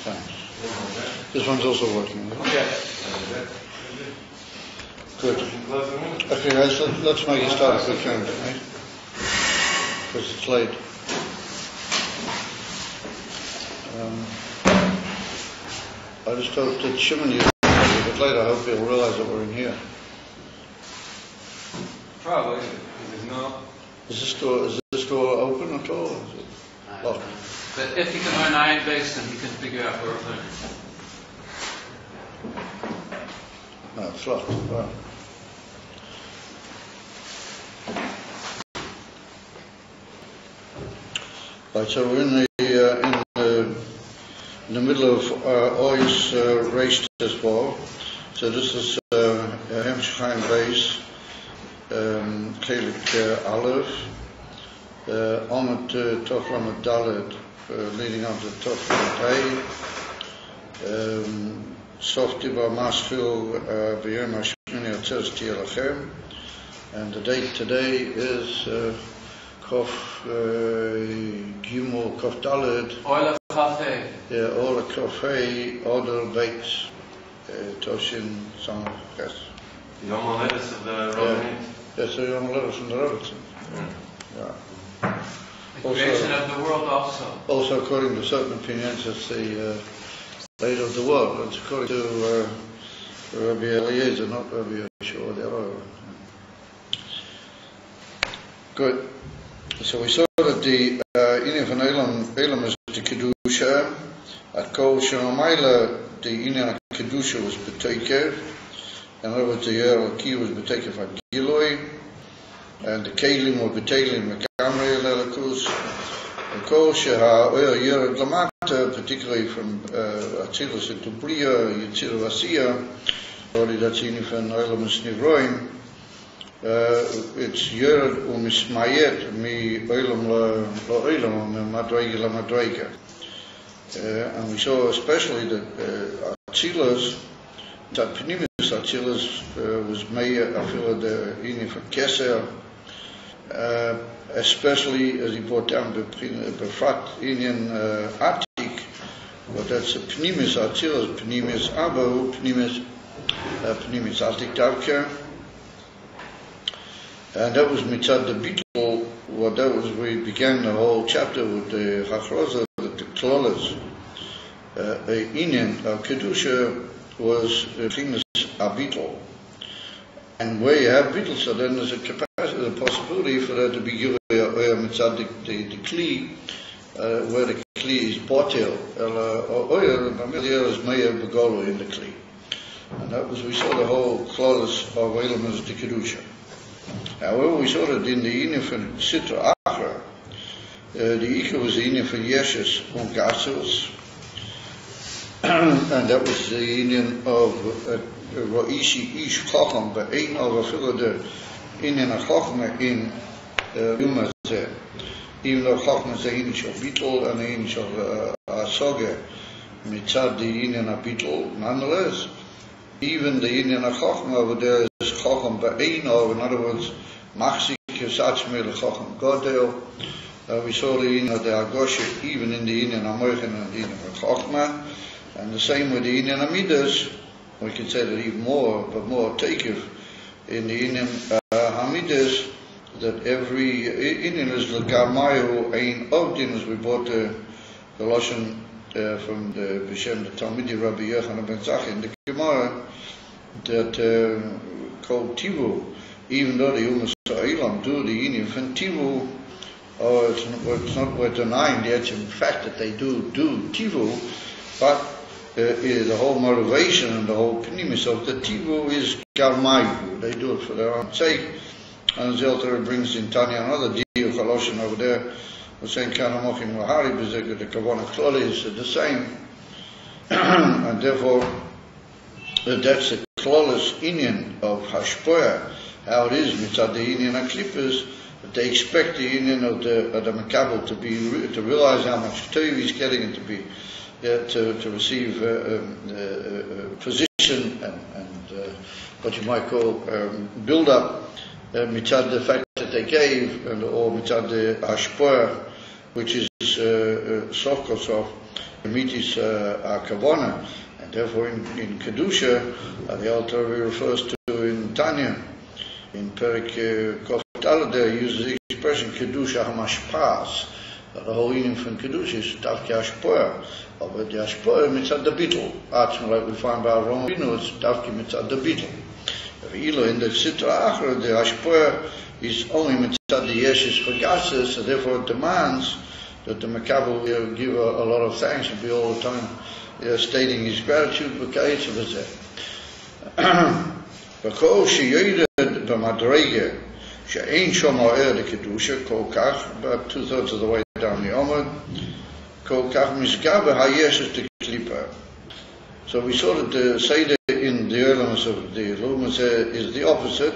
Thanks. This one's also working. Yes. Good. Okay, guys, let's make it start if we can, right? Because it's late. I just hope that Shimon, you a bit later, I hope you'll realize that we're in here. Probably. There's no. Is this door open at all? Is it locked? But if you can learn Ayin Beis, then you can figure out where we're learning. No, it's locked. Wow. Right, so we're in the middle of Ois race as well. So this is Ayin Beis, Chelik Aleph, Omet Tov Lamed Dalet, leading on to Tov Lamed Hey, Sof Dibar Masfil B'Yom HaShmini Atzeres Tielachem, and the date today is Kof Gimel Kof Dalet. Oil Cafe. Yeah, Oil Cafe Adar II Toshin Samach Ches. Yom HaLedes of the Roganim. Yes, the Yom HaLedes from the Roganim. Yeah. The creation of the world also. Also, according to certain opinions, it's the date of the world. It's according to Rabbi Eliezer, not Rabbi Yeshua, the other one. Good. So we saw that the Inyan van Elam is the Kedusha. At Kol Shemamayla, the Inyan Kedusha was B'Teikev. In other words, the Yeraki was B'Teikev HaGiloi. And the Kelim were B'Teilim Mekamrei Lelakus. And Kol Sheha Oyer Yered Lamata, particularly from Atzilus into Bria, Yitzir Vasiya, already that's Inyan van Elam is Nivroim. It's Yered Umismayet mi Olam la Olam mi Madrega la Madrega. And we saw especially that Atzilus, that Pnimis Atzilus was Meir after the Inyan van Keser, especially as he brought down Befrat Inyan Atik, but that's a Pnimis Atzilus, Pnimis Abu, Pnimis Atik Davka. And that was mitzad the Bittul. What that was, we began the whole chapter with the Hachroza, that the Klolas, Inyan, Kedusha was Pnimis Abittul. And where you have Bittul, so then there's a capacity, a possibility for that to be given mitzad the Kli, where the Kli is Botel, or Oyer is Meir Begolo in the Kli. And that was, we saw the whole Klolas of Elam as the Kedusha. However, we saw that in the Inyan van Sitra Achra, the Ika was the Inyan van Yeshes and Gasos, and that was the Inyan of Roishi Ish Chacham, but ein of the Inyan Chacham in Yumazeh. Even though Chacham is the Inyan Shal Bittul and the Inyan Shal Asoge, mitzad the Inyan Bittul, nonetheless, even the Inyan Chacham over there is Chacham Ba'eino, in other words, Machzik Satzmei Chacham Godel. We saw the Inyan of the Agosha, even in the Inyan Amoichin and the Inyan of Chachma, and the same with the Inyan Amidas. We can say that even more, but more Tekiv in the Inyan Hamidas, that every Inyan is L'Gamayu Ayin Ovdin, as we brought the Lashon from the B'Shem, the Talmidi Rabbi Yochanan ben Zakkai in the Gemara, that called Tivu, even though the Umas Elam do the Inyan van Tivu, or it's not we're denying the actual fact that they do Tivu, but the whole motivation and the whole pnimis of the Tivu is Galmayu. They do it for their own sake. And Zelter brings in Tanya another deal of Colossian over there, saying Kanamochim Wahari Bezek, the Kavanah Kloli is the same. And therefore, that's a flawless Inyan of Hashpoya, how it is mitzad the Inyan HaKlippos, that they expect the Inyan of the Makabel to realize how much Torah he's getting and to be to receive position and what you might call build up mitzad the fact that they gave, or mitzad the Hashpoya, which is sof kol sof mitis akavona, and therefore in kedusha, the Alter Rebbe refers to in Tanya, in Perik Kof Daled, there uses the expression kedusha hamashpas. The whole meaning from kedusha is davke ashpoa, but the ashpoa mitzad the bittul. Like we find by Romino, it's davke mitzad the bittul. In the Sitra Achra, the ashpoa is only mitzad the yeshes for gases, so therefore it demands that the Makabel will give a lot of thanks and be all the time stating his gratitude for Ka'etz of Zeh. Because she yeded the Madrege, she ain't shomer the Kedusha, Kol Kach, about 2/3 of the way down the Omad, Kol Kach Misgabe HaYeshes the Klippa. So we saw that the Seder in the elements of the Lumas is the opposite,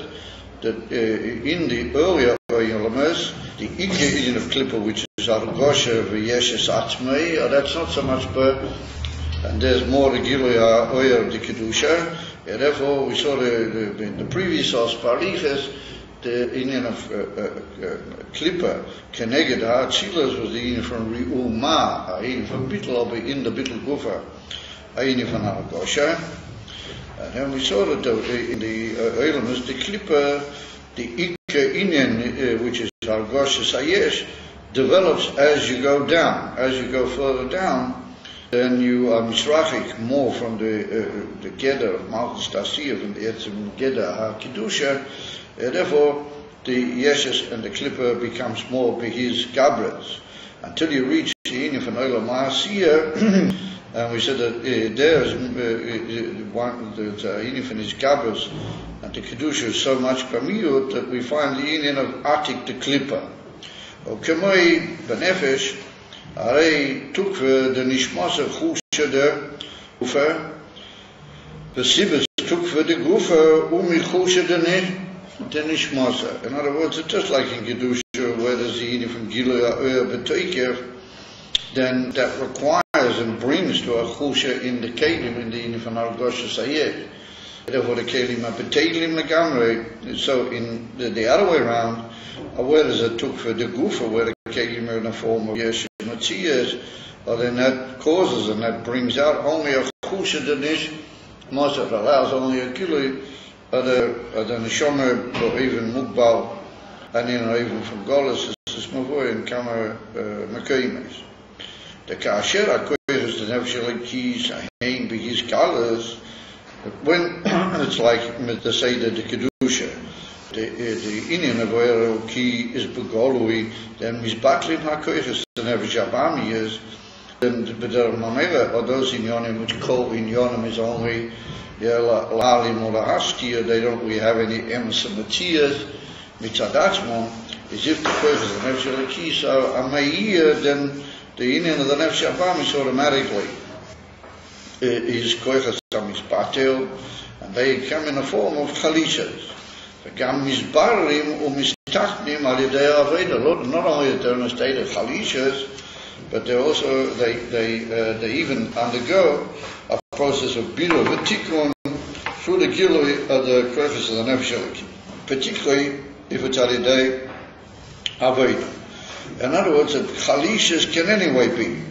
that in the earlier elements, the Ike of Klippa, which is Argosha V'Yeshes Atzmei, that's not so much and there's more the Giluya Oyer of the Kedusha, and therefore we saw in the previous Parifes, the Indian of Klippa, Keneged HaAtzilas was the Indian from Ri'uma, Ayin from Bittel, in the Bittel Gufa, Ayin from Argosha. And then we saw that in the elements, the Klippa, the Ike Indian, which is Argosha Sayesh, develops as you go down. As you go further down, then you are misrachik more from the Geder of Malchus Tasiyah, from the Etzim Geder HaKedusha. Therefore, the Yeshes and the Klippa becomes more Behiz Gabrets. Until you reach the Inif and Olam Ma'asiyah, and we said that there's the Inif and his Gabrets, and the Kedusha is so much Kamiyut that we find the Inyan of Atik the Klippa. Okemoi Benefesh, Arei Tukve the Nishmasa Chusha de Gufa, the Sibis Tukve the Gufa, Umi Chusha de Nishmasa. In other words, it's just like in Kedusha, where there's the Inyan from Giluya B'Toikev, then that requires and brings to a Chusha in the Kelim, in the Inyan from Argosha Sayed. Therefore, the Kelim are B'Telim Megamre. So, in the other way around, where there's a Tukve the Gufa, where the Kelim are in the form of Yesh Matziyas, then that causes and that brings out only a Chusha de Nishmasa. It allows only a Giluya, the Neshomer, or even Mukbal, and even from Golas, is Mavoy and Kama Mekaimes. The Kasher acquires the Nefshel Keys, Ayin Beis Kalas, when it's like the Seder the Kedusha, the Indian of where key is Begolui, then Mizbaklin HaKoiches, the Nefesh Abami is, then the Mamela, or those Inyonim which call Inyonim is only Lalim or Lahaskia, they don't really have any Emsamatiyas, Mitzadatzmon, is if the Koiches, the Nefesh Keys are Amayir, then the Indian of the Nefesh Abami automatically is Koiches Samizbatel, and they come in the form of Chalishas. Not only that they're in a state of Chalishas, but they also they even undergo a process of Bidur V'Tikkun through the Gilui of the Koiches of the Nefesh, particularly if it's Alidei Aveda. In other words, that Chalishas can anyway be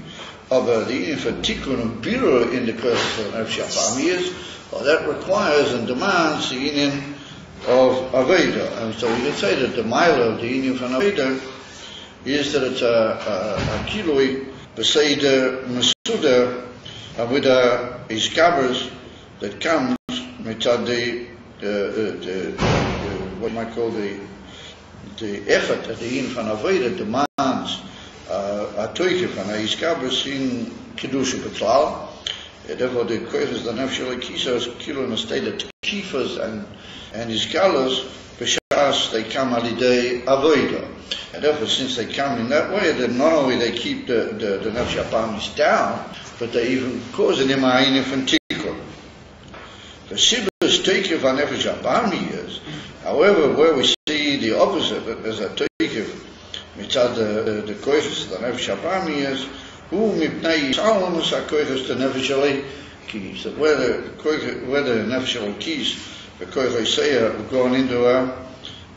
of the Tikkun and Bidur in the Koiches of the Nefesh, that requires and demands the union of Aveda. And so we can say that the Mila of the union from Aveda is that it's a Kilui, Beseder, Masuda, with his Gabbers that comes mitzad what you might call the effort that the union from Aveda demands a Toike from his Gabbers in Kedusha Betlal. Therefore, the Koiches, the Nefesh Kisa is kilo in a state of Kifas and his colors, B'Shas, they come Alidei Avoida. And therefore, since they come in that way, then not only they keep the Nefesh Abamis down, but they even cause an Ima'inim from Tikkun. The Sibus Teikev on Nefesh Abami is, however, where we see the opposite, that there's a Teikev, mitzad the Koiches, the Nefesh Abami is, who mipnei Yisraelos HaKoiches the Nefesh Keys, that where the Nefesh Keys, the Koiches Seir, have gone into a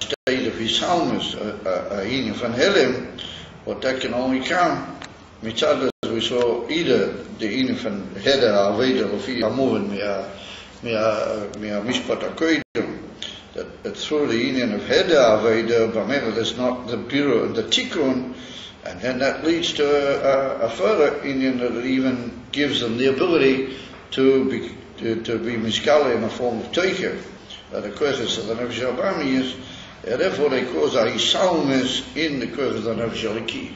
state of Yisraelos, a Ayin van Helim, but that can only come mitzad we saw, either the Ine van Heder Aveda of Amoven Mia Mishpat Akoidum, that through the union of Heder Aveda, Bamela, there's not the Bureau and the Tikkun, and then that leads to a further union that even gives them the ability to be Mishkala in a form of Teicher. The Koiches of the Nefesh Abami is, therefore they cause a Salmes in the Koiches of the Nefesh Aliki.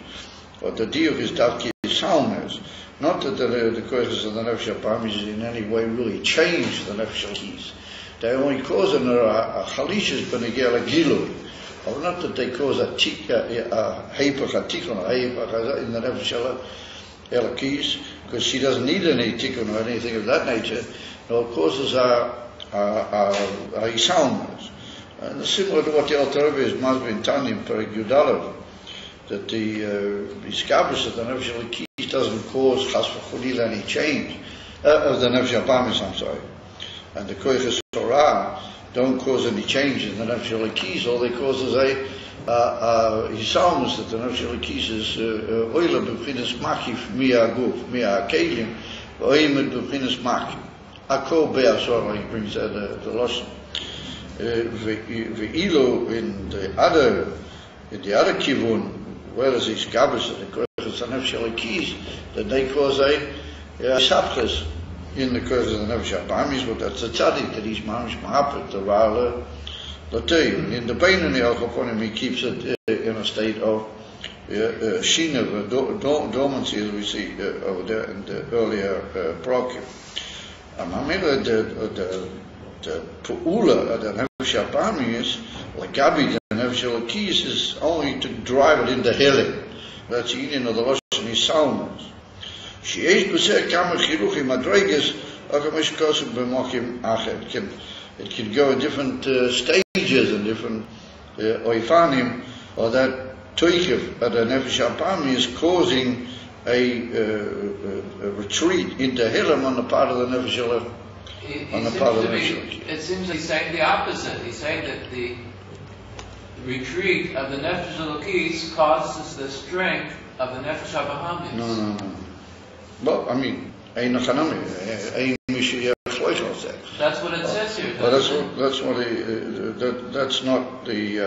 But the deal is Davki Salmes. Not that the Koiches of the Nefesh Abami in any way really change the Nefesh Aliki. They only cause a Chalishes Benegel Gilu. Or not that they cause a Hepach, a Tikkun, in the Nefesh Aliki, because she doesn't need any Tikkun or anything of that nature. No, it causes a Salmes. And similar to what the Alter Rebbe is Masbin Tanim Perek Yudalev, that the Iskabris of the Nefesh Aliki doesn't cause Chas v'Chulil any change of the Nefesh Abamis, I'm sorry, and the Koiches Torah don't cause any change in the Nefesh Aliki. All they cause is a Yisalmus, that the Nefesh Aliki is Oila b'Bchinas Makif Mia Guf Mia Kelim Oimed b'Bchinas Makif Akol Be'asor, like he brings the Lashon. Ve'ilo in the other kivun, whereas it's Gabbas and the Koiches of the Nefesh Aliki, that they cause a Sapches in the Koiches of the Nefesh Abamis, but that's a tzaddik that he's mamish mahapet, the Ra'ala Latei. In the Beinani Al Chaponim, he keeps it in a state of Shina, dormancy, as we see over there in the earlier Prokim. The Pu'ula, the Nefesh Abamis, like Gabi, the Nefesh Aliki is only to drive it into Helen. That's the union of the Lashon Yisalmas. She'esh b'seh kamer chiruchim madreges, akamesh kosem b'mochim achet. It can go in different stages and different oifanim, or that toichev at the Nefesh Abami is causing a retreat into Helen on the part of the Nefesh Aliki. It seems he's saying the opposite. He's saying that the retreat of the Nefesh Aliki causes the strength of the Nefesh Abahamis. No. Well, I mean, that's what it says here. That's not the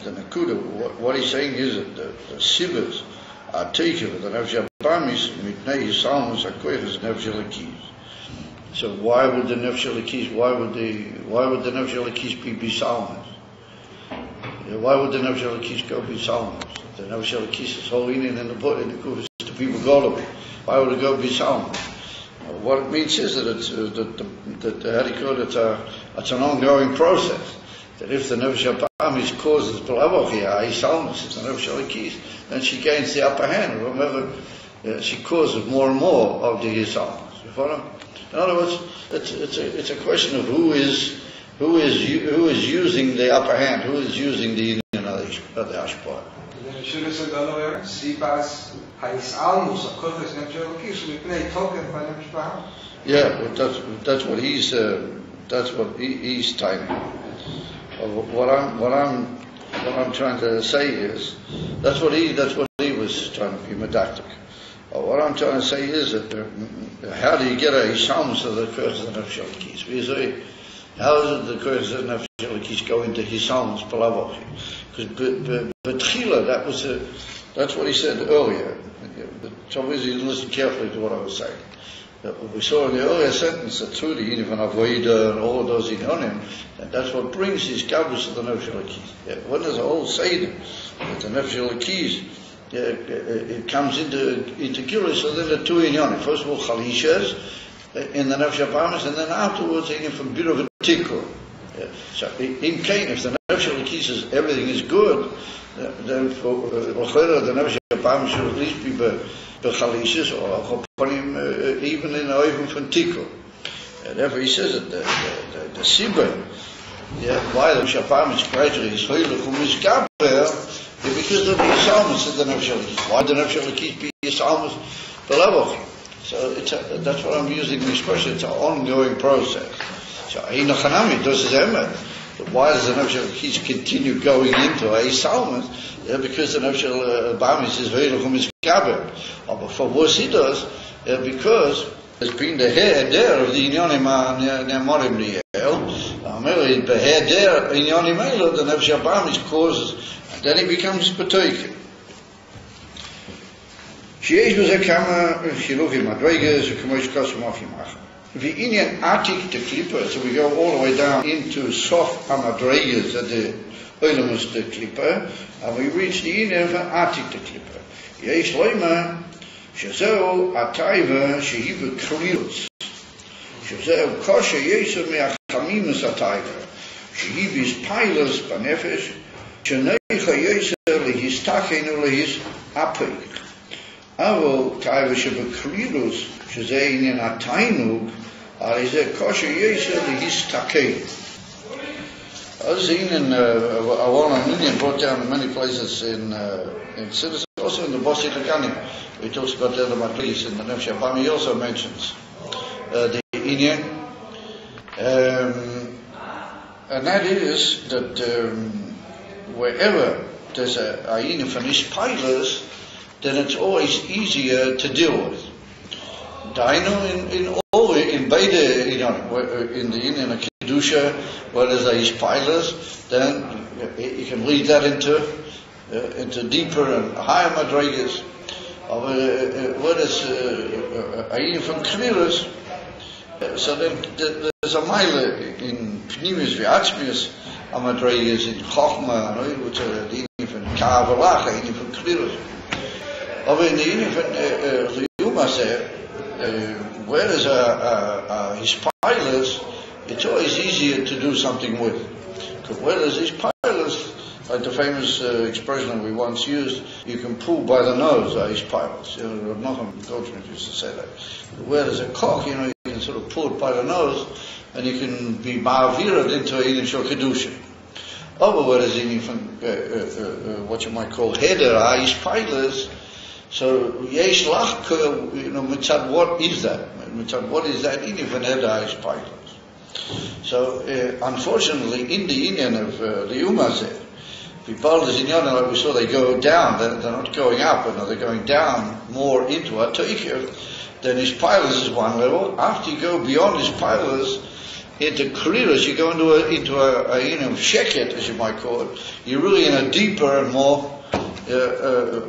Nakuda. What he's saying is that the Sibas are taken with the Nefesh Abamis, Mitnei Yisalmus, Akoiches, Nefesh Aliki. So why would the Nefesh Aliki, why would the Nefesh Aliki be Bisalmus? Why would the Nefesh Aliki go Bisalmus? The Nefesh Aliki is holding in the book, in the Kufis, the people go to it. Why would it go Bisalmus? What it means is that it's it's an ongoing process. That if the Nefesh Abamis causes B'lavochia, Yisalmus, it's the Nefesh Aliki, then she gains the upper hand. Remember, she causes more and more of the Yisalmus. You follow? In other words, it's a question of who is using the upper hand, who is using the union of the Ashpah. Then should have said the other way. Sibas Hayisalmus, Akoiches, Nefesh Aliki, should we play token by Nefesh Abamis? Yeah, but that's what he's tying. What I'm trying to say is that's what he was trying to be medactic. What I'm trying to say is that how do you get a Yisalmus of the Koiches of the Nefesh Aliki? How is it the Koiches of the Nefesh Aliki go into Yisalmus B'lavochi? Because B'tchila, that's what he said earlier. The trouble is you didn't listen carefully to what I was saying. We saw in the earlier sentence that through the union of Avodah and all of those inyonim, and that's what brings these Gabbas of the Nefesh Aliki. When there's a whole Seder that the Nefesh Aliki, it comes into Gilus, so then the two inyonim. First of all, Chalishas in the Nefesh Abamis, and then afterwards, from Biro V'Tikkur. So, in Cain, if the Nefesh Aliki says everything is good, then for the Nefesh Abamis should at least be B'Chalishas or even in Oivim from Tikkur. Therefore he says that the Sibba, why the Shapam is gradually is because of the Yisalmus of the Nefesh Aliki. Why the Nefesh Aliki be Yisalmus B'lavochi? So that's what I'm using the expression. It's an ongoing process. So Ayin Chanami does his emet. But why does the nefesh elokis continue going into a salmon? Because the nefesh bamis is veiluchum is gaber. But for what he does, because there's been the header of the inyanim ne'amorim liel. Merely beheder inyanim elo, the nefesh bamis causes, and then he becomes betoike. שיש בזה כמה חילוקים, מדרגות, וכמו שקוסם אופים אחר. ועניין עתיק דקליפה, so we go all the way down into סוף המדרגות, the אילמוס דקליפה, and we reach the עניין ועתיק דקליפה. יש לומר שזהו הטייבה שהיא בקלילות, שזהו קושי יסר מהחמימוס הטייבה, שהיא בספיילוס בנפש, שנויכה יסר להסתכן ולהסתפק. אבל טייבה שבקלילות, שזה עניין התיינוג, הרי זה כושר יסר להסתכל. As in Awan Indian brought down in many places in cities, also in the Bosi Lagani, he talks about the Madris in the Nefesh Abami, he also mentions the Indian. And that is that wherever there's a Ayin finished pilers, then it's always easier to deal with. Dainu in beide, in the Indian Kedusha, where there's a pilers, then you can read that into deeper and higher madrigas. Where there's Ayin from Kliras, so then there's a mile in Pnimis V'Atzmius, a madrigas in Chochma, which are the Indian from Kavalach, Ayin from Kliras. Aber in the Indian from Riyuma said, where there's his pilers, it's always easier to do something with. Because where there's his pilers, like the famous expression we once used, you can pull by the nose, his pilers. Rav Nachman Goldschmidt used to say that. Where there's a cock, you can sort of pull it by the nose, and you can be ma'avirad into a Yidin Shor Kedusha. Over where there's Yidin from, what you might call heder, his pilers, so yesh lach, mitzad, what is that? Mitzad, what is that Yidin from heder, his pilers? So, unfortunately, in the Indian of the Umazeh, people as in Yonah, like we saw, they go down, they're not going up, but they're going down more into a Toikir. Then his pilers is one level. After you go beyond his pilers, into Kriras, you go into a Sheket, as you might call it. You're really in a deeper and more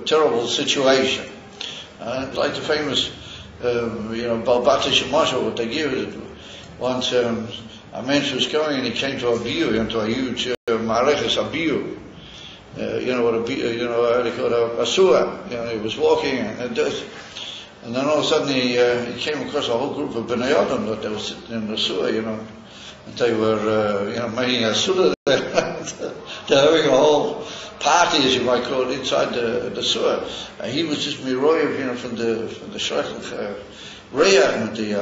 terrible situation. Like the famous, Balbata Shemasha, what they give it. Once a man was going and he came to a biu, into a huge mareches, a biu. What a biu, how they call it, a sewer. He was walking and then all of a sudden he came across a whole group of Bnei Adam that they were sitting in the sewer, and they were, making a sewer. They're having a whole party, as you might call it, inside the sewer. And he was just miroyev, from the Shreich Raya and the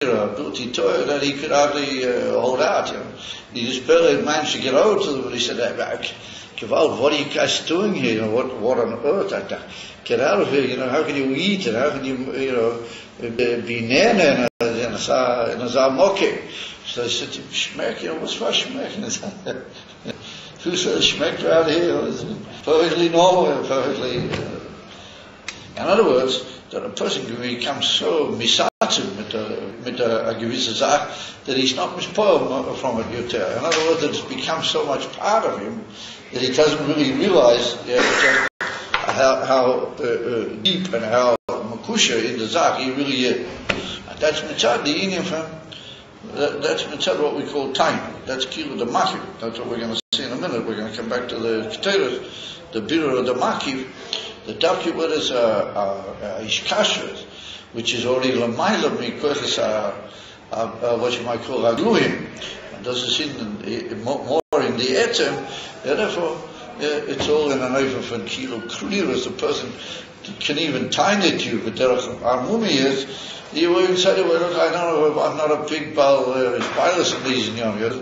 ability to that he could hardly hold out. He just barely managed to get over to them, and he said, Gewalt, what are you guys doing here? What on earth? Get out of here, how can you eat and how can you, be nana in a zamoke? So I said to him, Schmeck, what's for Schmeck? Who says Schmeck around here? It's perfectly normal, perfectly. In other words, that a person can become so misatzim mit a gewisse Sache that he's not mispoem from it yoter. In other words, that it's become so much part of him that he doesn't really realize how deep and how makusha in the Zach he really is. And that's mitzad the Indian from. That's mitzad what we call time. That's kilu the makiv. That's what we're going to see in a minute. We're going to come back to the keteret, the birur of the makiv. The dafki word is ishkashret, which is already lamayla mikoches what you might call agluhim, and does this more in the etzem. Therefore, it's all in an over from kilo clear as the person can even tine it to you. But there are mummy is you will say, well, look, I know I'm not a big ball pilot in these years.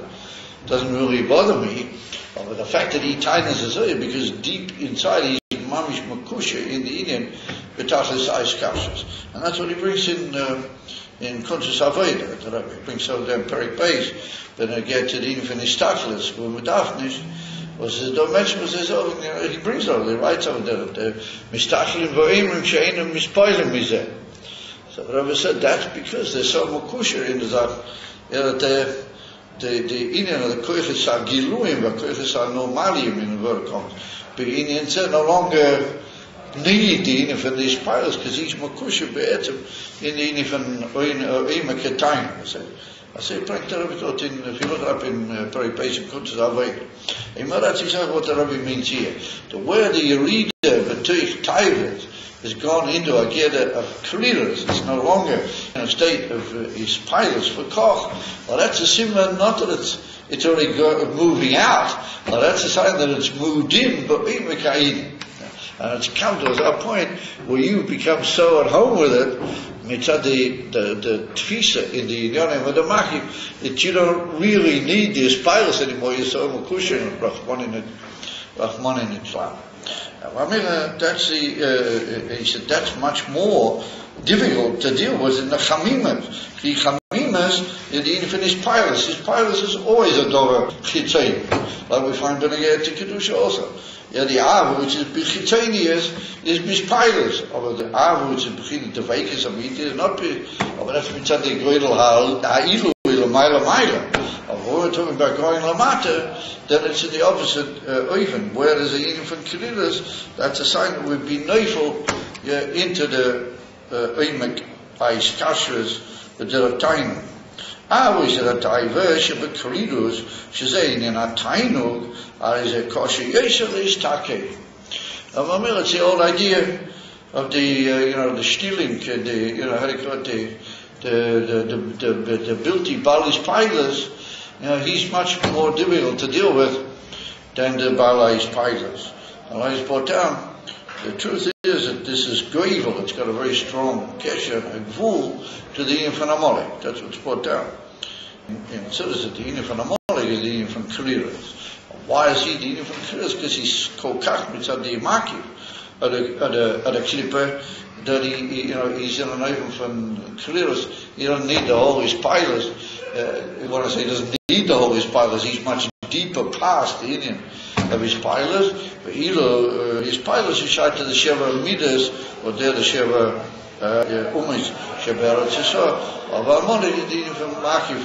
Doesn't really bother me. But the fact that he tightens his ear because deep inside he's mamish makusha in the Indian, betachlis eis kashrus. And that's what he brings in Kuntres Avodah. That he brings over there in Ayin Beis. Then I get to the infin istachlis when we dafnish. Was the dimension was his own, he brings over, he writes over there, the mistachlim v'oimrim she'enim mispoilim mizeh. So the Rebbe said that's because there's so much kosher in the Zach, that the inyan of the koiches are giluim, the koiches are normalium in the word comes. But inyan said no longer need the inyan from these pilots, because he's more kosher be'etzim in the inyan from oima ketayim. I say, if you look up in Ayin Beis and Kuntres Avodah, that's exactly what the Rebbe means here. The word the Yerida B'tuich Taivet has gone into a geda of Kalilas. It's no longer in a state of his pilots for Koch. Well, that's a similar, not that it's already moving out, well, that's a sign that it's moved in, but and it's come to a point where you become so at home with it, mitzad the tfisa in the inyanim of the machim, that you don't really need the aspiros anymore. You're so makushin and Rahman in Islam. That's he said that's much more difficult to deal with in the chamimas. The chamimas in the infinite pilots. His pilots is always a dover chitzay, like we find in the Kedusha also. Yeah, the Av, which is B'chitayni, is mispilos. But the Av, which is B'chitayni, the Veikis, is not but that's mitzad the Goydel Ha'ilu, Maila Maila. When we're talking about going Lamata, then it's in the opposite oifen. Where there's a Yin from Kalilas, that's a sign that we'd be neiful into the Oimek, Ais Kashras, the Deratainu. Always at a diverse of the corridors, she's saying in a tainug, is a kosher yesel is take. It's the old idea of the, the stealing, how do you call it, the bilti balis pilas, he's much more difficult to deal with than the balis pilas. And I brought down, the truth is that this is goivel, it's got a very strong kesher and gvul to the Yin from Amalek. That's what's brought down. And so is that the Yin from Amalek is the Yin from Kalilas. Why is he the Yin from Kalilas? Because he's kokach mitzad the Yimaki at a klipper that he's in an oven from Kalilas. He doesn't need the whole his pilas. When I say he doesn't need the whole his pilas, he's much deeper past the Indian of his pilas. But his pilas is shot to the Sheva Midas, or they're the Sheva Umish, Sheva Ratzisah. Of Amalek is the Yin from Makif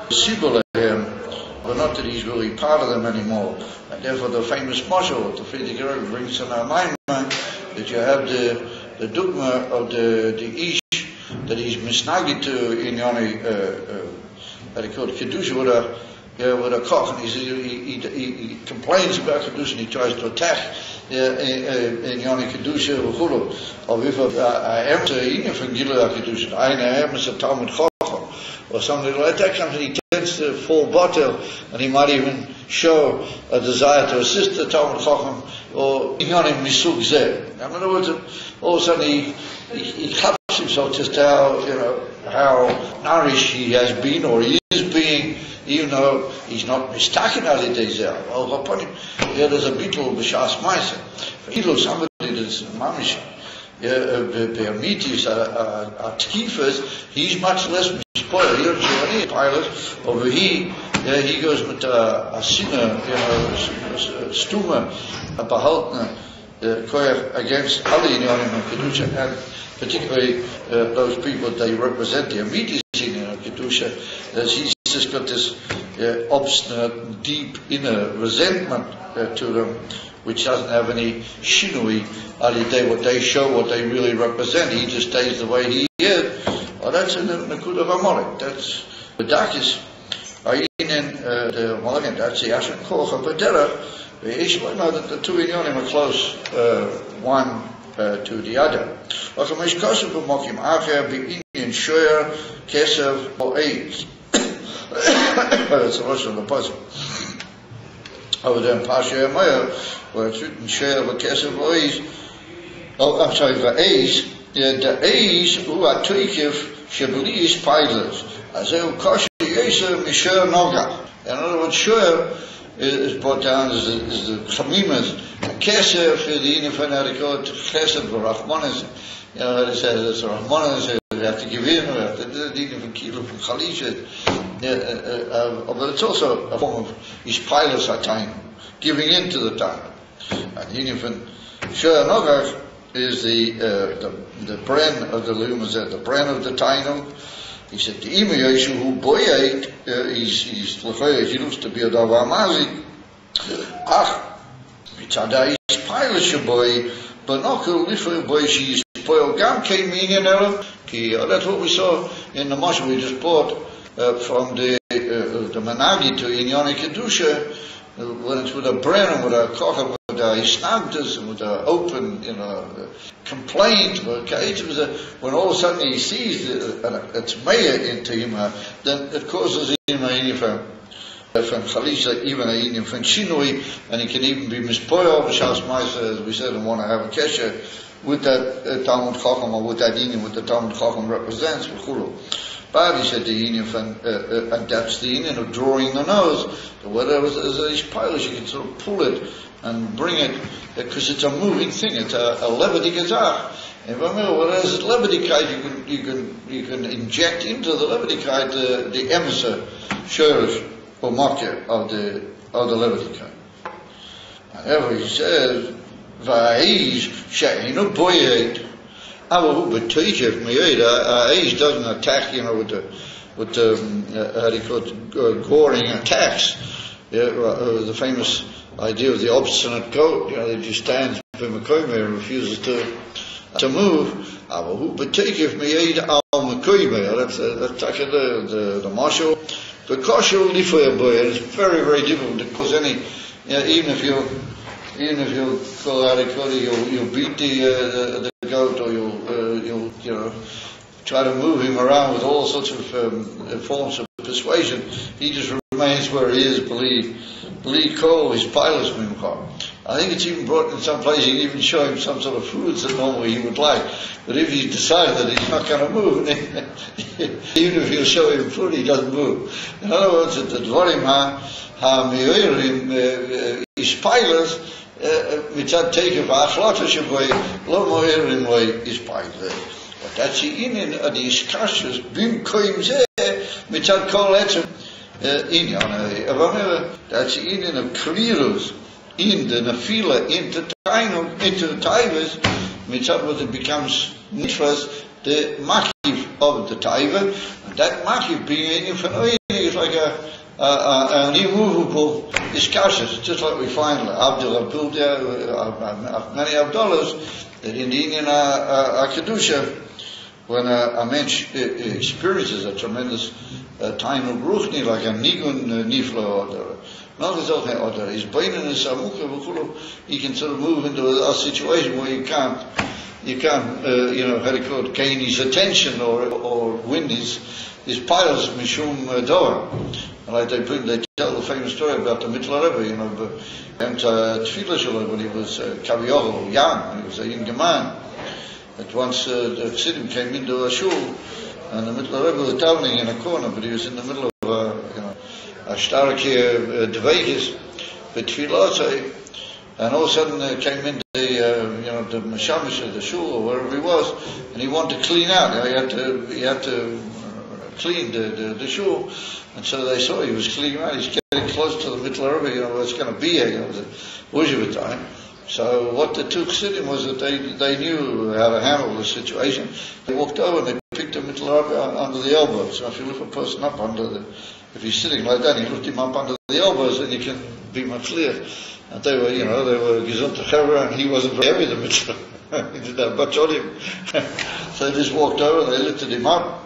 Sibul, but not that he's really part of them anymore. And therefore the famous mashal, the Friedrich Rebbe brings in our mind that you have the dogma of the ish that he's misnagid to in Yoni, that he called Kedusha with a koch, and he complains about Kedusha and he tries to attack in Yoni Kedusha v'chulu, or if I am to eat from Gila Kedusha, I am as a Talmud Chacham, or something like that, and he tends to fall bottom, and he might even show a desire to assist the Talmud Chacham, or Inyanim Misug Zeh. In other words, all of a sudden he claps himself just how nourished he has been, or he is being, even though he's not mistaken ali dezel. Well, upon him, there's a bittul b'shas ma'aser. He looks somebody that's mamish. Be'amitis atkifas, he's much less spoiled. He doesn't show any pilot. Over he goes with a sinner, stuma, a behaltner, koyach against Ali Inyanim and Kedusha, and particularly those people they represent, the Amitis in Kedusha, as he's just got this obstinate, deep inner resentment to them, which doesn't have any shinui, what they show, what they really represent. He just stays the way he is. Well, that's in the Nakud of Amalek. That's the darkest. Ayin the Amalek, that's the Asher Koch of Badera. We know that the two Inyanim are close, one to the other. That's the Rosh of the puzzle. Over there in Pasha Maya, where it's written share of a Kesef Ois. Oh, I'm sorry, the A's, the A's who are Tuikiv Shabulis Pilots. As they will Kosher Yesa Misher Noga. In other words, sure, is brought down is the Chamimas, the Keser for the Inin von Erikot, Chesed Rachmanis. You know, it says it's Rachmanis, we have to give in, we have to do the Inin von Kilo from Chalisha. But it's also a form of Ishpailas HaTainu, giving in to the time. And the Inin von Shor Nogach is the bren of the Lumazet, the bren of the Tainu. He said, the Ima Yeshu who boyait, he's Lefayah, he looks to be a Davamazi. Ach, Mitzada is Pilash boy, but not Lefayah boy, she's Poil Gam came in that's what we saw in the Moshe we just bought from the Managi to Inyoni Kedusha, when it's with a bren and with a koch with a isnagdas and with an open, complaint. When all of a sudden he sees it's maya into him, then it causes him from chalisha, even a from shinui, and he can even be mispoiled, b'shas ma'isa, as we said, and want to have a kesher with that Talmud Chacham, or with that Inim, with the Talmud Chacham represents, v'chulu. But he said the Inim, and that's the Inim of drawing the nose. Whatever is a pilot, you can sort of pull it and bring it, because it's a moving thing. It's a levity gazach. If I remember, whereas at levitikite, you can inject into the levitikite the emissary shurish or marker of the levitikite. However, he says, "Va'is she'enu boyed." But Aish doesn't attack, with the how do you call it, goring attacks. The famous idea of the obstinate goat, that just stands b'mekoyme and refuses to move. But Teikif me'ed al mekoyme. That's the marshal. The kosher lifoya boy. It's very, very difficult to cause any. Even if you call out you'll beat the goat, or you'll try to move him around with all sorts of forms of persuasion. He just remains where he is. Believe call his pilots mimchar. I think it's even brought in some places. You can even show him some sort of foods that normally he would like. But if he decides that he's not going to move, even if he'll show him food, he doesn't move. In other words, the dvarim ha-mi'oirim ispailas mitzad teikev ha'achlata sheboy lo mo'irim lo ispailas. But that's the inin of the iskashus bimkoim zeh mitzad kol etzem inyan. That's the inin of klirus in the nafila into the taivas mitzad what it becomes nitras the makiv of the taiva, and that makiv being infinite is like an immovable iskashus, just like we find Abdul Abdullah, many Abdullahs that in the Indian Kedusha, when a mensch experiences a tremendous time of ruchni, like a nigun nifla or his brain in his samucha, he can sort of move into a situation where you can't how do you call it, gain his attention or win his piles mishum doa. Like they tell the famous story about the Mittler Rebbe, and Tefillah Shalom when he was Kaviyol, young, when he was a young man. That once the Chassidim came into a shul, and the Mittler Rebbe was davening in a corner, but he was in the middle of a starke dveikis, but Tefillah, and all of a sudden came in the mashamish of the shul or wherever he was, and he wanted to clean out. He had to clean the shul, and so they saw he was cleaning out. He's getting close to the Mittler Rebbe, it's going to be here, the Uzhiva time. So what the two Chassidim was that they knew how to handle the situation. They walked over and they picked the Mittler Rebbe under the elbows. So if you lift a person up if he's sitting like that, you lift him up under the elbows, then you can be machliach. And they were gesund chevra, and he wasn't very heavy, the Mittler. He didn't have much on him. So they just walked over and they lifted him up.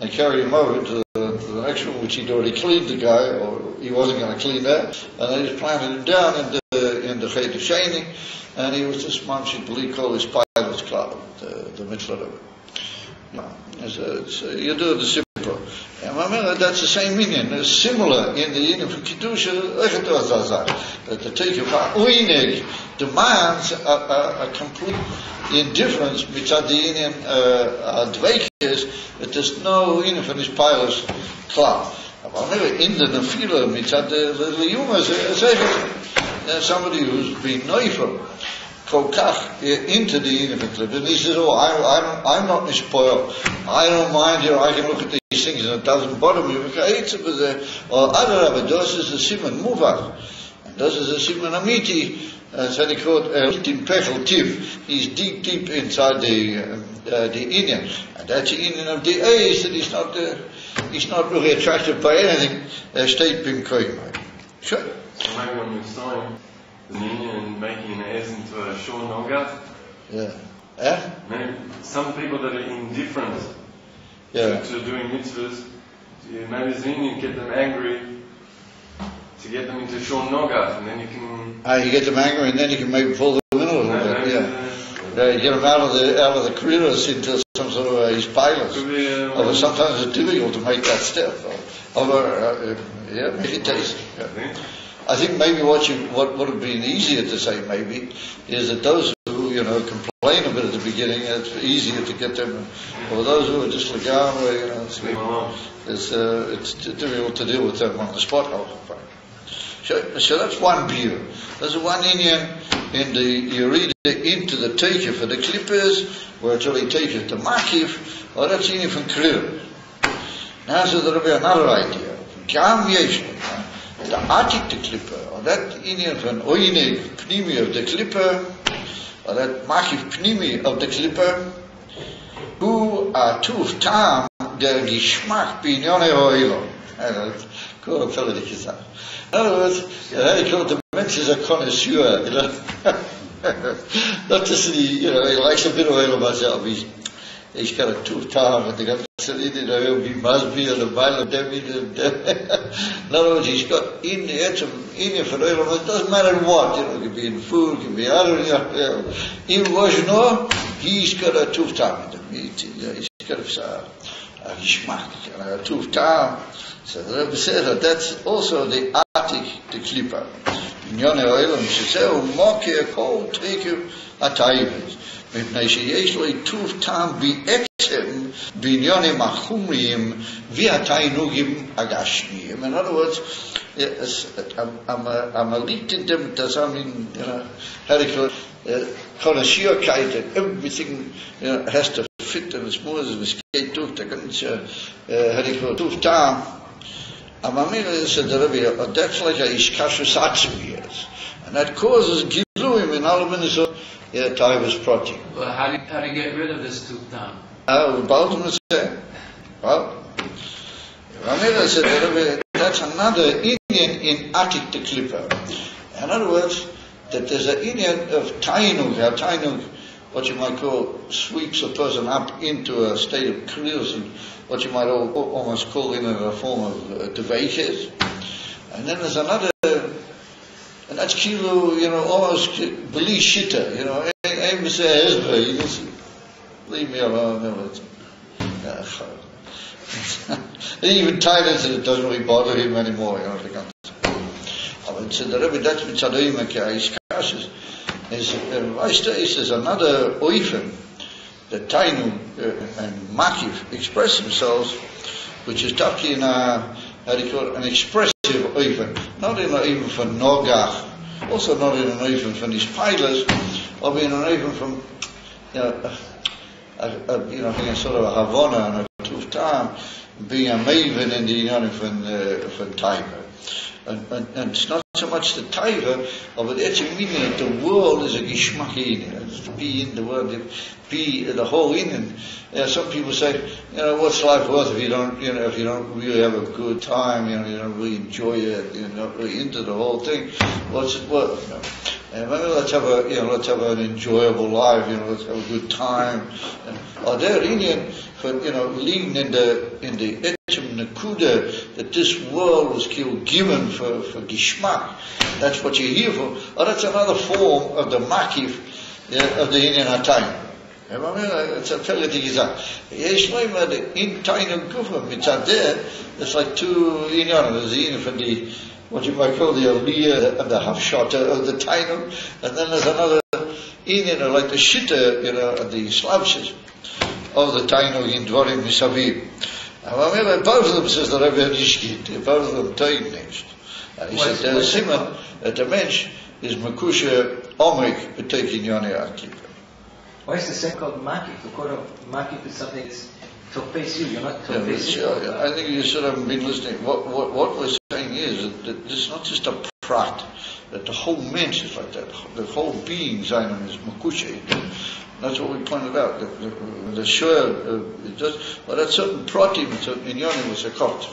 They carried him over to the next room, which he'd already cleaned the guy, or he wasn't going to clean that, and they just planted him down in the Cheder Sheni, and he was this man, she'd believe, called his pilot's club, the Mitzvah of it. You do the simple. And remember, that's the same meaning. It's similar in the Yin of Kedusha, that the take of Uinig demands a complete indifference, mitzad the Yin Dveikis, that there's no Yin for his pilot's club. אבל in the nefila mitzad the yuma, somebody who's been neufel, kolkach into the infinite, and he says, "Oh, I'm not spoiled. I don't mind here. I can look at these things, and it doesn't bother me." Or Adar II is a siman muvach, and this is a siman amiti. So they call it pechel tiv. He's deep inside the Indian, and that's the Indian of the A's that he's not really attracted by anything. State bim koyim. Sure. So maybe when you're sewing the Indian and making an S into a shor nogat. Yeah. Maybe some people that are indifferent to doing mitzvahs, maybe the Indian get them angry to get them into shor nogat, and then you can. You get them angry, and then you can maybe pull them in a little bit. You get them out of the careers into some sort of his pilots. Although sometimes it's difficult to make that step. Make it taste. Yeah. I think maybe what would have been easier to say maybe is that those who complain a bit at the beginning, it's easier to get them. Or those who are just it's difficult to deal with them on the spot. So that's one view. There's one Indian you read it into the teacher for the clippers, where it's really teacher to Makif, or that's Indian from Krill. Now so there'll be another idea. Gam Yesh, the Atik the clipper, or that Indian from Oine Pnimi of the clipper, or that Makif Pnimi of the clipper, who are Tuf Tam, der Geschmack Binyone Oilo. Cool, fellow gesagt. In other words, the Mensch is a connoisseur, Not just he likes a bit of oil myself. He's got a tooth tongue, and the guy he must be on the mile of them. In other words, he's got in the for oil, it doesn't matter what, it can be in food, it can be other, even was he's got a tooth tongue. He's got a geschmack, a tooth tongue. So the Rebbe says that that's also the Atik, the Klippa. Binyone Oilam Sheseu Moke Kol Teku Atayivus. Mipnei sheyesh lo ituv tam bi'etzem binyone machumriyim v'ataynugim agashmiyim. In other words, I'm a leaked in them, does I mean, how do you call it, connoisseurkeit, and everything, has to fit and it's more as a skate tooth, how do you call it, tooth tam. Amamir said the Rebbe, that's like a ishkashus atzmiyas. And that causes giluim in all minutes. Taivas project. Well, how do you get rid of this tooth down? Well, Ramira said that's another Indian in Atik the Klippa. In other words, that there's an Indian of Tainug. Tainug, what you might call, sweeps a person up into a state of krios, and what you might almost call in a form of devekes. And then there's another. And that's kilo, almost beli shita, aim say Ezra, you just leave me alone. Even Thailand said it doesn't really bother him anymore, But so the Rebbe, that's mitzadoim ha'ishkashis, is another oifen that Tainu and Makif express themselves, which is taki in an expressive oifen, not in an oifen for Nogach, also not in an oifen for his pilots, or in an oifen from, a sort of a Havana and a Tuftam, being a maven in the from Taiva. And it's not so much the Taiva, but it's a meaning that the world is a Gishmak in, to be in the world, be the whole in. And some people say, what's life worth if you don't really have a good time, you don't really enjoy it, you're not really into the whole thing. What's it worth? And maybe let's have an enjoyable life, let's have a good time. Are there Indian for living in the Etchem Nakuda that this world was given for Gishmak? That's what you're here for. Or that's another form of the Makif of the Indian Atayim. It's a fairly gizah. In Tainu Gufa, Mitzadeh, it's like two there's the Indian for the what you might call the Aliyah and the Hafshata of the Tainu, and then there's another Indian like the Shitta, and the Slavshas of the Tainu in Dvarim Misavim. And both of them says the Rebbe Nishkit, both of them take next. And he said there's a simon that the mensch is Makusha Omik betaking Yoni Akiva. Why is the second called Makif? The quote of Makif is something that's to face you, you're not to face you. I think you should have been listening. What we're saying is that it's not just a prat, that the whole mensch is like that. The whole being, Zainam, is Makusha. That's what we pointed out. The sure, but at certain pratim, certain inyanim was a kot.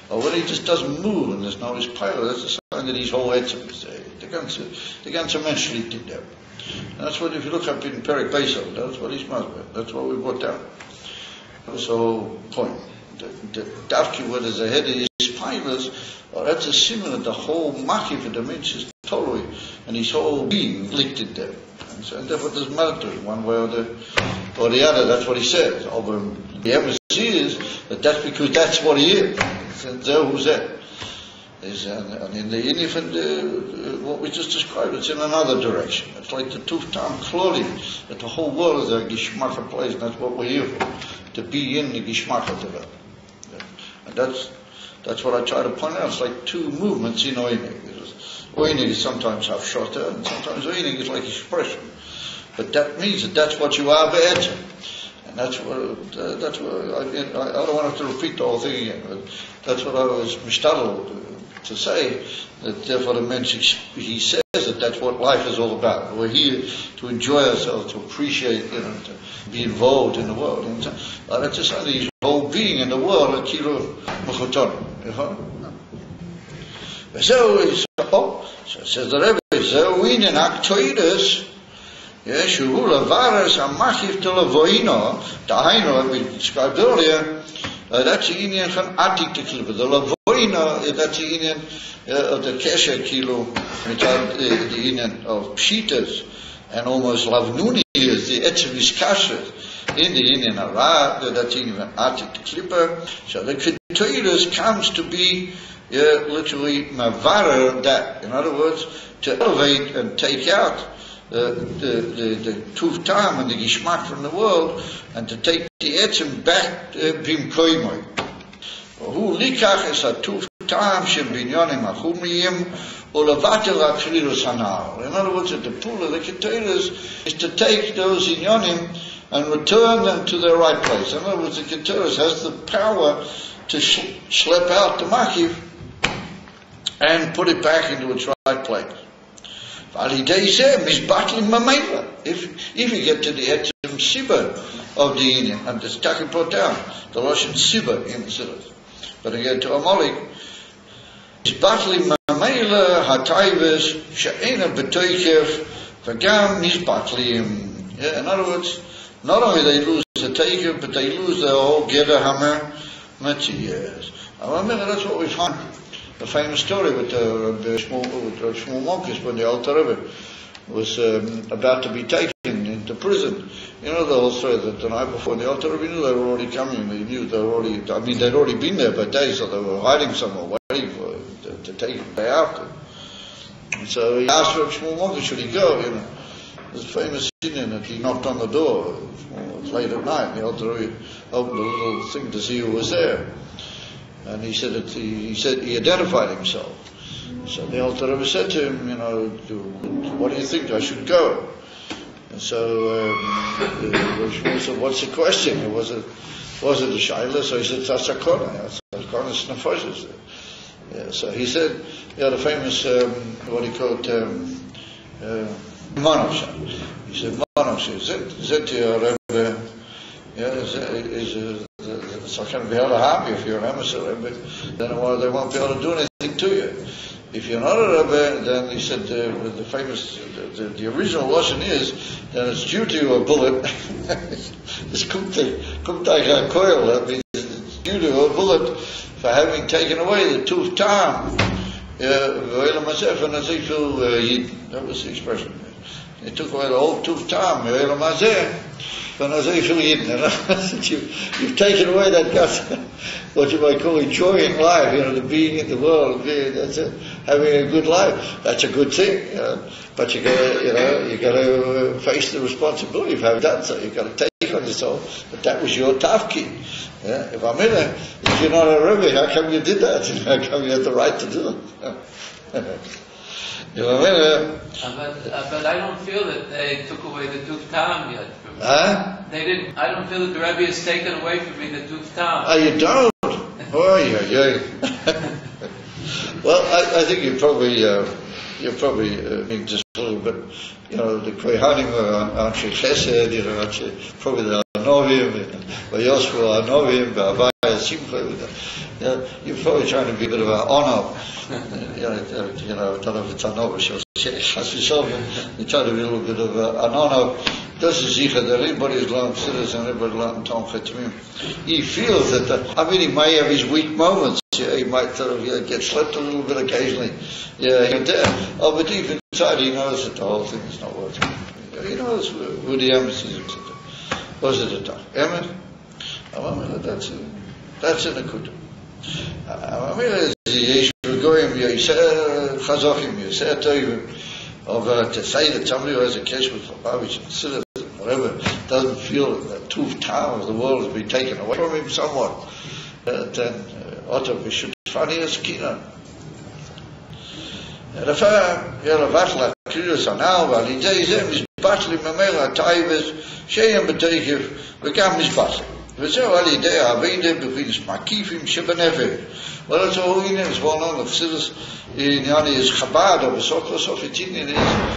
Or when he just doesn't move and there's no his pilot, that's a sign that his whole etzem is there. The ganze mensch liegt in there. And that's what, if you look up in Ayin Beis, that's what he's masbeh. That's what we brought down. That's the whole point. The davki, where there's a head of his pilots, that's a similar, the whole maki for the mensch is totally, and his whole being liegt in there. And therefore it doesn't matter to him, one way or the other, that's what he says. The emphasis is that that's because that's what he is. And who's that? And in the infant, what we just described, it's in another direction. It's like the Tuftam clothing, that the whole world is a Gishmacha place, and that's what we're here for, to be in the Gishmacha together. And that's what I try to point out. It's like two movements in Oinig. Oinig is sometimes Hafshota, and sometimes Oinig is like expression. But that means that that's what you are, Be'etzem. And that's what I don't want to repeat the whole thing again, but that's what I was mishtadel to say, that therefore the mensch, he says that that's what life is all about. We're here to enjoy ourselves, to appreciate, to be involved in the world. And that's just his whole being in the world, a kilo mechoton. So says the Rebbe, so we in Aktoides, שהוא לברס המחיף תלבוינו, דהיינו, we described earlier, that's the Indian from Atik to Klipa. The Lavoina, that's the Indian of the Kesher Kilo, which are the Indian of Pshitas, and almost Lavnuni is the Etzevis Kasher in the Indian Arab, that's the Indian Atik to Klipa. So the Kettoides comes to be literally Mavarer, that, in other words, to elevate and take out the Tuf Tam and the Gishmak from the world, and to take the Etzem back Bim Koimoy. Who likach es a Tuf Tam shem binyonim achumiyim ulevater akrilus hanar. In other words, the pull of the Kettoides is to take those inyonim and return them to their right place. In other words, the Kettoides has the power to schlep out the Makiv and put it back into its right place. If you get to the Etzem Siba of the Indian, and it's taken put down, the Russian Siba in the Siddhas. But again to Amalek, is battling Mamela Hataivis, Sha'ena Betoikev, Vagam is battling. In other words, not only they lose the Taikev, but they lose the whole Geda Hammer Matthias. I remember that's what we find. The famous story with Shmuel Monkis when the Alter Rebbe was about to be taken into prison. You know the whole story that the night before the Alter Rebbe knew they were already coming. They knew they were already. I mean, they'd already been there by days, so they were hiding somewhere, waiting for to take him day after. And so he asked for Shmuel Monkis, should he go? There's a famous scene that he knocked on the door. It was late at night. And the Alter Rebbe opened a little thing to see who was there. And he said that he identified himself. So the Alter Rebbe said to him, what do you think? I should go. And so Shmuel said, what's the question? Was it a shaila? So he said, Tasakona. Tasakona snafoshes. So he said, the famous, what he called, Monosha. He said, Monosha, said to your Rebbe, so I can be able to harm you if you're an emissary, but then they won't be able to do anything to you. If you're not a Rebbe, then he said the famous, the original lesson is that it's due to you a bullet. It's kumtai coil. That means it's due to a bullet for having taken away the Tuf Tam. That was the expression. They took away the whole Tuf Tam. You've taken away that what you might call joy in life, the being in the world. That's it. having a good life. That's a good thing, but you gotta face the responsibility of having done so. You gotta take on yourself that that was your tafkid. If you're not a Rebbe, how come you did that? How come you had the right to do it? But I don't feel that they took away the Tuf Tam yet from me. They didn't. I don't feel that the Rebbe has taken away from me the Tuf Tam. Oh, you don't? Oh, yeah. Well, I think you're probably being just a little bit, the Kohanim are Anshe Chesed, probably the Anovim, Vayosfu Anovim, V'Avaya Simcha. You're probably trying to be a bit of an honor. I don't know if it's an honor, you're trying to be a little bit of an honor. Das ist sicher, that everybody's learned Siddur and everybody learned Tom Chetimim. He feels that, he may have his weak moments. He might sort of get slipped a little bit occasionally. Here and there. But deep inside he knows that the whole thing is not working. He knows who the embassy is. Was it a time? Emet? That's in the Kutum. Yesh Goyim, Yiseh Chazochim, Yiseh Toivim. To say that somebody who has a case with Lubavitch and Siddur, whatever, doesn't feel that the Tuf Tam of the world has been taken away from him somewhat, then Otto should funny as Kina. And if Vatla curious on now, while he days him is battling Mamela Taibes, Shayam Betekiv, become his battle. וזהו על ידי העבודה בבינס מקיפים שבנפש. Well, it's all in it's well known of Siddur in is Chabad, or בסוף it's in is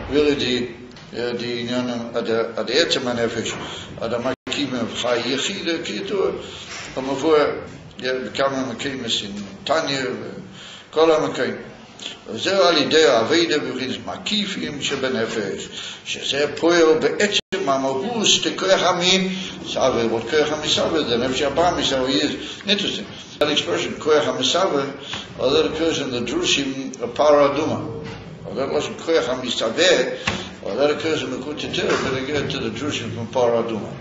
really the at the Etzem HaNefesh, at the Makim of Chai Yechida, Kitur, and before becoming Makimis in Tanya, Kol HaMakim. וזהו על ידי העבודה בבינס מקיפים שבנפש, שזה פועל בעצם המהות כוח המין, Save, what Koyach HaMisaveh, the Nefesh Abba Misaveh is. Interesting. That expression, Koyach HaMisaveh, or that occurs in the Drushim of Paraduma. Or that wasn't Koyach HaMisaveh, or that occurs in the Kutitir, but again to the Drushim from Paraduma.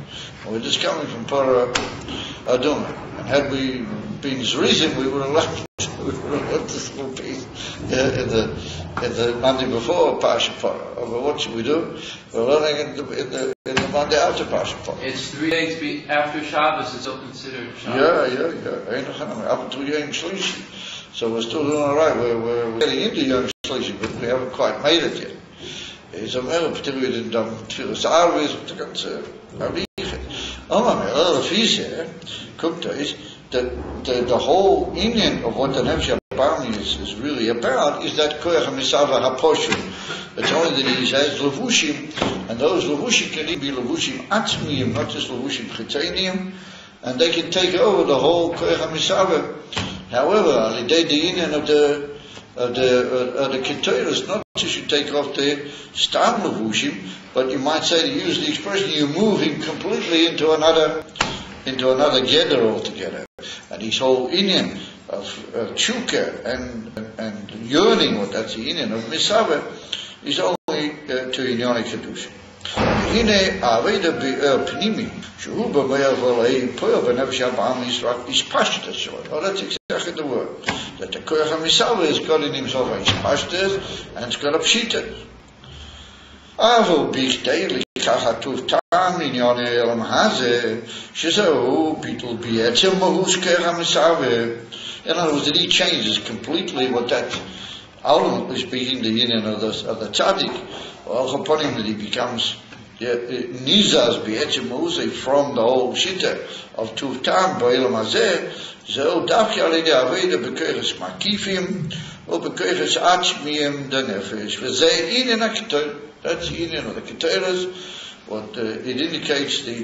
We're just coming from Paraduma. And had we been Zrizim, we would have left this little piece in the Monday before Pasha Parah. But what should we do? We're learning in the Monday after Pasha Parah. It's 3 days after Shabbos, it's still considered Shabbos. Yeah. Up until Yom Shlishi. So we're still doing all right. We're getting into Yom Shlishi, but we haven't quite made it yet. It's a matter, particularly in Tfilas Arvis, the ganze Ariche. The Fiese, Kumtais, the whole Indian of what the Nefesh Abami is really about is that Koyach HaMisaveh HaPoshim. It's only that he says Levushim, and those Levushim can even be Levushim Atzmiyim, not just Levushim Chitaniim, and they can take over the whole Koyach HaMisaveh. However, the Indian of the Ketores, not just you take off the Stam Levushim, but you might say, to use the expression, you move him completely into another gather altogether. And his whole Indian of Chuka and yearning, what that's the Indian of Misaveh, is only to Inyoni Kedusha. Hine Aveda Be'er Pnimi, Shuhu B'meir V'olei Poel B'nefesh Abam Yisrak is Pashtas. Oh, that's exactly the word. That the Koyach HaMisaveh has got in himself a Pashtas and it's got a Pshitas. Avo B'chtei Likach HaTuv Tam Inyoni Elam Hazeh Shezeu Bittul B'etzem Mahus Koyach HaMisaveh. In other words, that he changes completely what that, ultimately speaking, the union of the tzaddik. Also upon him that he becomes nizaz b'etzem ma'usei from the whole shita of Tuv Tam b'olam hazeh. Zeu dafki alei de'aveda b'koyches makifim or b'koyches atzmiyim denefesh. V'zeh inen ha'ketoros. That's the union of the ketoros. What it indicates the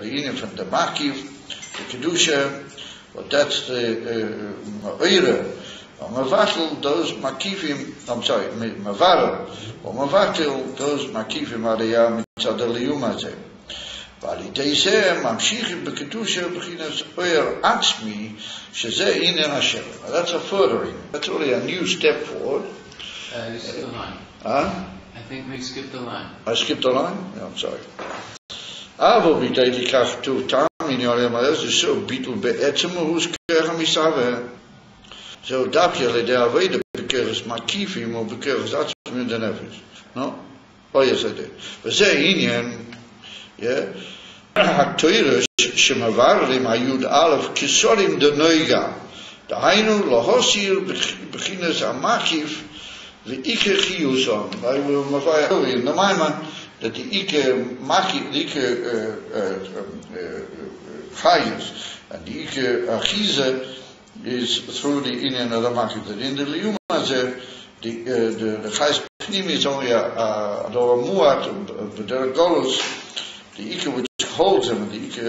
union from the makiv, the kedusha. But that's the ma'ira. Mavatil those makifim. Mavatil or mavatil those makifim aliyah mitzad aliyum hazeh. V'alidei zeh mamshichim b'kedusha b'chinas oyer atzmi shezeh inen Hashem. That's a furthering. That's really a new step forward. You skipped the line. Huh? I think we skipped the line. I skipped the line? Yeah, I'm sorry. Avo b'dei likach Tuv Tam inyolem ha'ez so bitul be'etzem hus Koyach HaMisaveh. So dafki alei de'aveda bekeres makifim or bekeres atzmim in the nefesh. No? Oh yes, I did. But say Inyan, yeah, haktoirish shemavarlim ayud alef kisorim de noiga. The Hainu lahosir beginners amakif the Ike chiyuson. I will mafaya in the Maimon that the Ike makif, the Ike chayus and the Ike achize is through the Inyan of the makif. That in the Liyuma the chayus pnim is only a muat, but there are golos, the Ike which holds them, and the Ike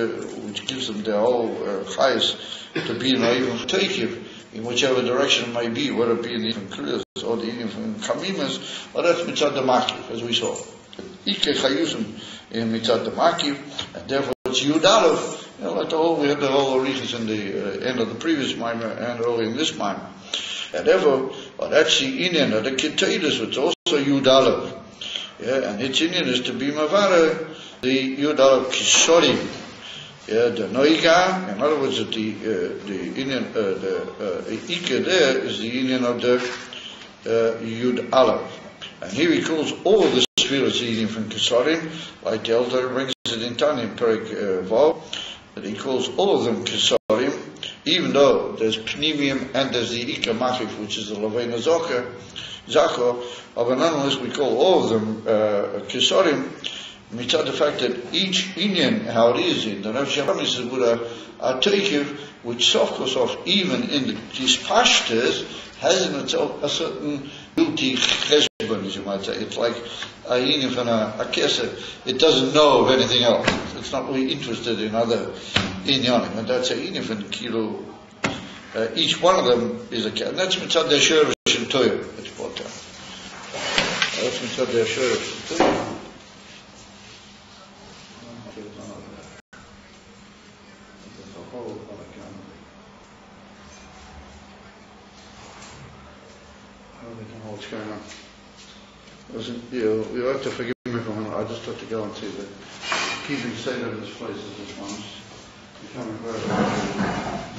which gives them their whole chayus to be in even takiv, in whichever direction it might be, whether it be in the even kriyas or the even kamimas, or that's mitzad the makif, as we saw. Ike chayusim in mitzad the makif, and therefore it's yudalev. Like we had the whole reasons in the end of the previous mimer and early in this mimer. And therefore, that's the inyan of the kitaidas, which is also yudalev. Yeah, and its inyan is to be mavara the yudalev kisorim. Yeah, the noiga, in other words, the Indian, the Ike there is the Indian of the Yud Aleph. And here he calls all the spheres the Indian from Kesarim, like the elder brings it in Tanya, Perik Vav, that he calls all of them Kesarim, even though there's Pnimium and there's the Ike Machif, which is the Lavena Zako, but nonetheless we call all of them Kesarim, mitzad the fact that each Inyan, how it is in the Nefesh HaMamis is with a teikiv, which Sof even in these pashtas, has in itself a certain guilty cheshbon, as you might say. It's like a Inyan from a keser. It doesn't know of anything else. It's not really interested in other Inyanim. And that's a Inyan from Kilo. Each one of them is a keser. And that's mitzad the Sherish and Toyah, it's brought down. That's mitzad the Sherish and Toyah. What's going on? You'll have to forgive me for a minute. I just have to go and see that keeping state of this place is this one. Becoming very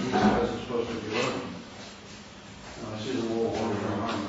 easy as it's supposed to be working. And I see the wall water going on.